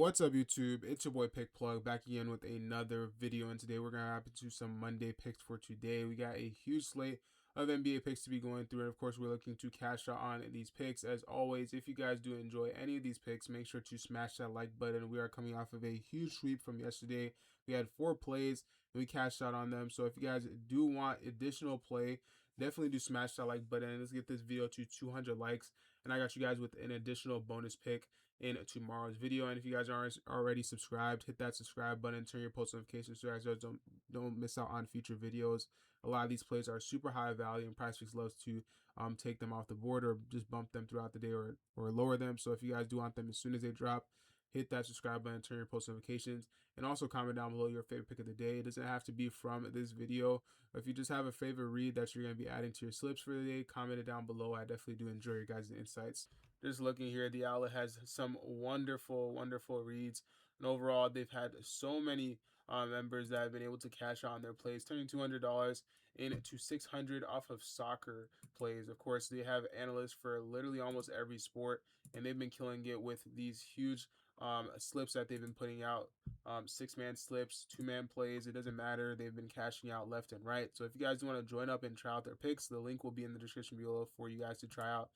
What's up, YouTube? It's your boy Pick Plug back again with another video, and today we're gonna hop into some Monday picks for today. We got a huge slate of NBA picks to be going through, and of course, we're looking to cash out on these picks. As always, if you guys do enjoy any of these picks, make sure to smash that like button. We are coming off of a huge sweep from yesterday. We had 4 plays and we cashed out on them. So if you guys do want additional play, definitely do smash that like button. Let's get this video to 200 likes, and I got you guys with an additional bonus pick in tomorrow's video. And if you guys aren't already subscribed, hit that subscribe button, turn your post notifications so you guys don't miss out on future videos. A lot of these plays are super high value, and PrizePicks loves to take them off the board or just bump them throughout the day or lower them. So if you guys do want them as soon as they drop, hit that subscribe button, turn your post notifications, and also comment down below your favorite pick of the day. It doesn't have to be from this video. If you just have a favorite read that you're going to be adding to your slips for the day, comment it down below. I definitely do enjoy your guys' insights. Just looking here, the outlet has some wonderful reads. And overall, they've had so many members that have been able to cash out on their plays, turning $200 into $600 off of soccer plays. Of course, they have analysts for literally almost every sport, and they've been killing it with these huge slips that they've been putting out. 6-man slips, 2-man plays, it doesn't matter. They've been cashing out left and right. So if you guys want to join up and try out their picks, the link will be in the description below for you guys to try out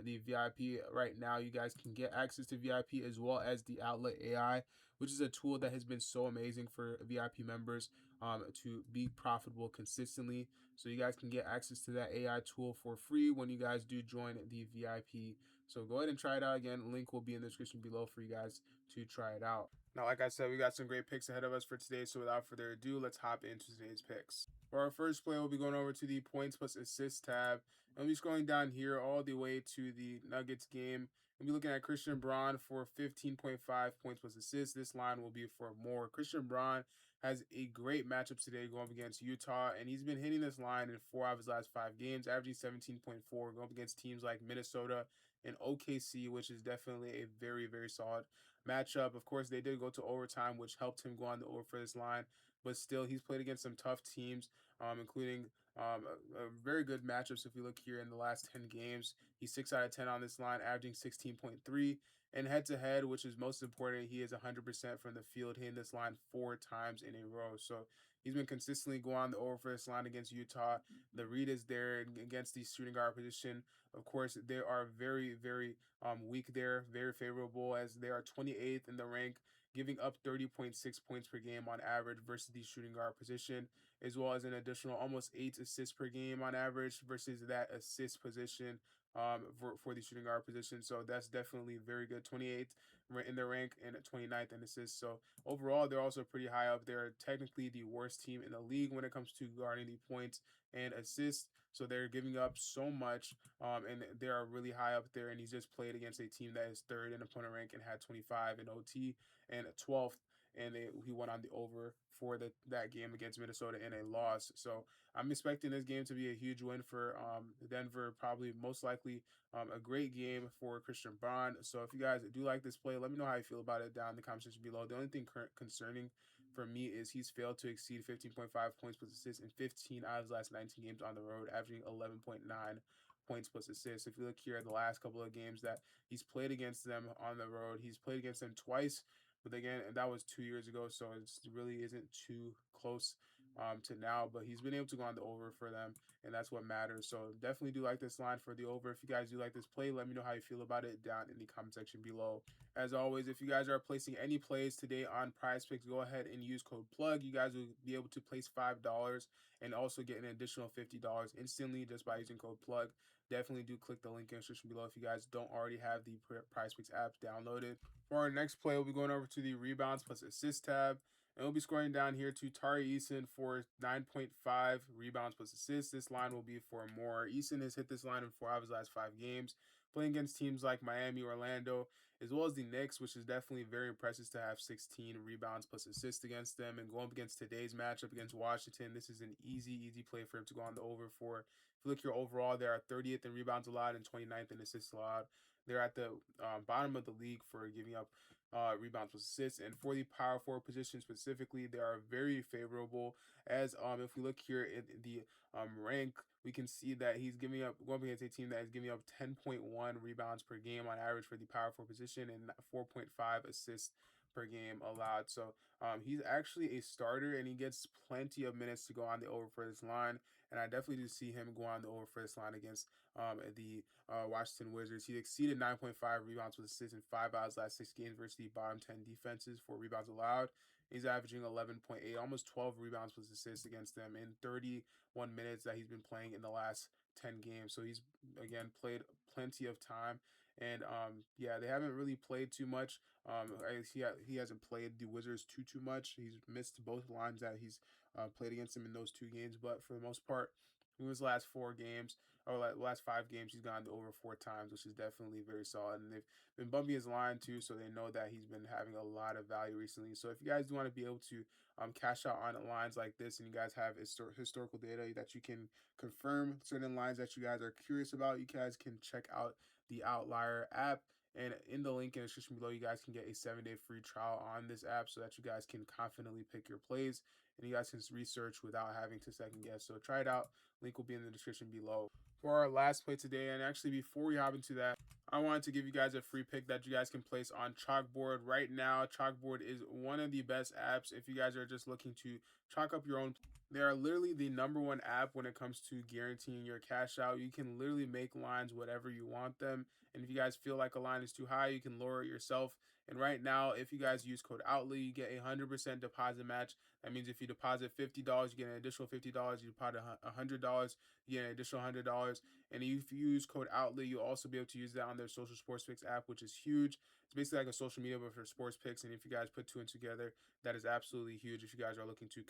the VIP. Right now, you guys can get access to VIP as well as the Outlet AI, which is a tool that has been so amazing for VIP members to be profitable consistently. So you guys can get access to that AI tool for free when you guys do join the VIP. So go ahead and try it out. Again, link will be in the description below for you guys to try it out. Now, like I said, we got some great picks ahead of us for today. So without further ado, let's hop into today's picks. For our first play, we'll be going over to the points plus assists tab. And we'll be scrolling down here all the way to the Nuggets game. We'll be looking at Christian Braun for 15.5 points plus assists. This line will be for more. Christian Braun has a great matchup today going up against Utah, and he's been hitting this line in 4 out of his last 5 games, averaging 17.4, going up against teams like Minnesota and OKC, which is definitely a very solid matchup. Of course, they did go to overtime, which helped him go on the over for this line, but still, he's played against some tough teams, including a very good matchups. If we look here in the last 10 games, he's 6 out of 10 on this line, averaging 16.3. And head to head, which is most important, he is 100% from the field, hitting this line 4 times in a row. So he's been consistently going on the over for this line against Utah. The read is there against the shooting guard position. Of course, they are very weak there, very favorable, as they are 28th in the rank, giving up 30.6 points per game on average versus the shooting guard position, as well as an additional almost 8 assists per game on average versus that assist position for the shooting guard position. So that's definitely very good. 28th in the rank and 29th in assists. So overall, they're also pretty high up. They're technically the worst team in the league when it comes to guarding the points and assists. So they're giving up so much, and they are really high up there. And he's just played against a team that is 3rd in opponent rank and had 25 in OT and 12th, and he went on the over for that game against Minnesota in a loss. So I'm expecting this game to be a huge win for Denver, probably most likely a great game for Christian Braun. So if you guys do like this play, let me know how you feel about it down in the comment section below. The only thing concerning for me is he's failed to exceed 15.5 points plus assists in 15 out of his last 19 games on the road, averaging 11.9 points plus assists. If you look here at the last couple of games that he's played against them on the road, he's played against them twice. But again, that was 2 years ago, so it really isn't too close to now. But he's been able to go on the over for them, and that's what matters. So definitely do like this line for the over. If you guys do like this play, let me know how you feel about it down in the comment section below. As always, if you guys are placing any plays today on PrizePicks, go ahead and use code PLUG. You guys will be able to place $5 and also get an additional $50 instantly just by using code PLUG. Definitely do click the link in the description below if you guys don't already have the PrizePicks app downloaded. For our next play, we'll be going over to the rebounds plus assist tab. And we'll be scoring down here to Tari Eason for 9.5 rebounds plus assists. This line will be for more. Eason has hit this line in 4 out of his last 5 games, playing against teams like Miami, Orlando, as well as the Knicks, which is definitely very impressive to have 16 rebounds plus assists against them. And going up against today's matchup against Washington, this is an easy play for him to go on the over for. If you look here overall, they are 30th in rebounds allowed and 29th in assists allowed. They're at the bottom of the league for giving up rebounds plus assists. And for the power forward position specifically, they are very favorable. As if we look here in the rank, we can see that he's going up against a team that is giving up 10.1 rebounds per game on average for the power forward position and 4.5 assists per game allowed. So he's actually a starter and he gets plenty of minutes to go on the over for this line. And I definitely do see him go on the over for this line against the Washington Wizards. He exceeded 9.5 rebounds with assists in 5 out of his last 6 games versus the bottom 10 defenses for rebounds allowed. He's averaging 11.8, almost 12 rebounds with assists against them in 31 minutes that he's been playing in the last 10 games. So he's, again, played plenty of time. And yeah, they haven't really played too much. He hasn't played the Wizards too much. He's missed both lines that he's played against them in those 2 games. But for the most part, in his last 4 games or last 5 games, he's gone over 4 times, which is definitely very solid. And they've been bumping his line too, so they know that he's been having a lot of value recently. So if you guys do want to be able to cash out on lines like this, and you guys have historical data that you can confirm certain lines that you guys are curious about, you guys can check out the Outlier app. And in the link in the description below, you guys can get a 7-day free trial on this app so that you guys can confidently pick your plays and you guys can research without having to second guess. So try it out. Link will be in the description below. For our last play today, and actually before we hop into that, I wanted to give you guys a free pick that you guys can place on Chalkboard. Right now, Chalkboard is one of the best apps if you guys are just looking to chalk up your own. They are literally the #1 app when it comes to guaranteeing your cash out. You can literally make lines whatever you want them. And if you guys feel like a line is too high, you can lower it yourself. And right now, if you guys use code OUTLY, you get a 100% deposit match. That means if you deposit $50, you get an additional $50. You deposit $100, you get an additional $100. And if you use code OUTLY, you'll also be able to use that on their social sports picks app, which is huge. It's basically like a social media but for sports picks. And if you guys put two and together, that is absolutely huge if you guys are looking to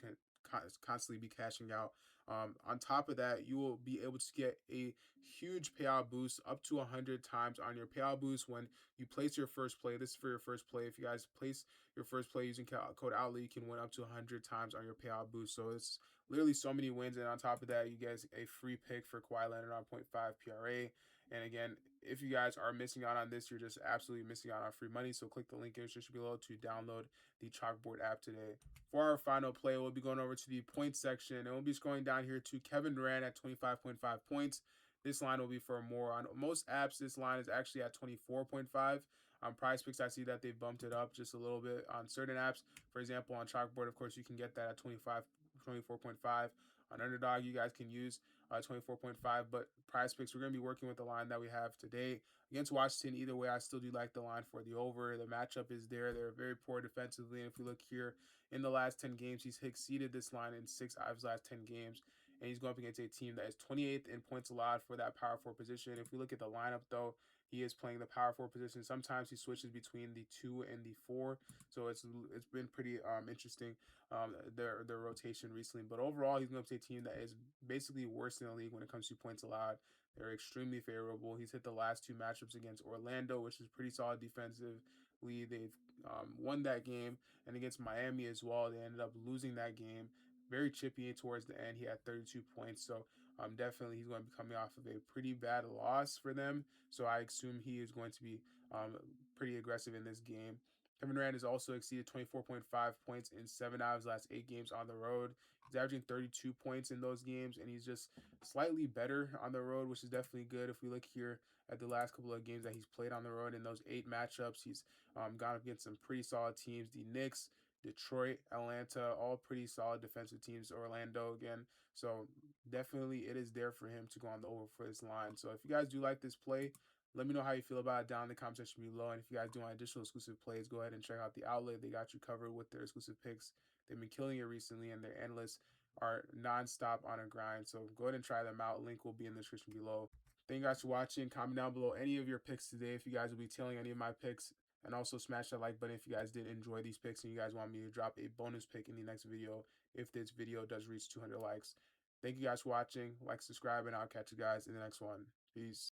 constantly be cashing out. On top of that, you will be able to get a huge payout boost up to 100 times on your payout boost when you place your first play. This is for your first play. If you guys place your first play using code OUTLY, you can win up to 100 times on your payout boost. So it's literally so many wins. And on top of that, you guys a free pick for Kawhi Leonard on 0.5 PRA. And again, if you guys are missing out on this, you're just absolutely missing out on free money. So click the link in the description below to download the Chalkboard app today. For our final play, we'll be going over to the points section, and we'll be scrolling down here to Kevin Durant at 25.5 points. This line will be for more. On most apps, this line is actually at 24.5. On PrizePicks, I see that they've bumped it up just a little bit on certain apps. For example, on Chalkboard, of course, you can get that at 24.5. On Underdog, you guys can use 24.5. But PrizePicks, we're going to be working with the line that we have today against Washington. Either way, I still do like the line for the over. The matchup is there. They're very poor defensively. And if we look here, in the last 10 games, he's exceeded this line in 6 out of his last 10 games. And he's going up against a team that is 28th in points allowed for that power forward position. If we look at the lineup, though, he is playing the power forward position. Sometimes he switches between the 2 and the 4. So it's been pretty interesting, their rotation recently. But overall, he's going to be a team that is basically worse in the league when it comes to points allowed. They're extremely favorable. He's hit the last 2 matchups against Orlando, which is pretty solid defensively. They've won that game, and against Miami as well. They ended up losing that game. Very chippy towards the end. He had 32 points. So definitely he's going to be coming off of a pretty bad loss for them. So I assume he is going to be pretty aggressive in this game. Kevin Durant has also exceeded 24.5 points in 7 out of his last 8 games on the road. He's averaging 32 points in those games, and he's just slightly better on the road, which is definitely good. If we look here at the last couple of games that he's played on the road in those 8 matchups, he's gone up against some pretty solid teams. The Knicks, Detroit, Atlanta, all pretty solid defensive teams. Orlando again. So definitely it is there for him to go on the over for this line. So if you guys do like this play, let me know how you feel about it down in the comment section below. And if you guys do want additional exclusive plays, go ahead and check out the outlet. They got you covered with their exclusive picks. They've been killing it recently, and their analysts are nonstop on a grind. So go ahead and try them out. Link will be in the description below. Thank you guys for watching. Comment down below any of your picks today if you guys will be tailing any of my picks. And also smash that like button if you guys did enjoy these picks and you guys want me to drop a bonus pick in the next video if this video does reach 200 likes. Thank you guys for watching. Like, subscribe, and I'll catch you guys in the next one. Peace.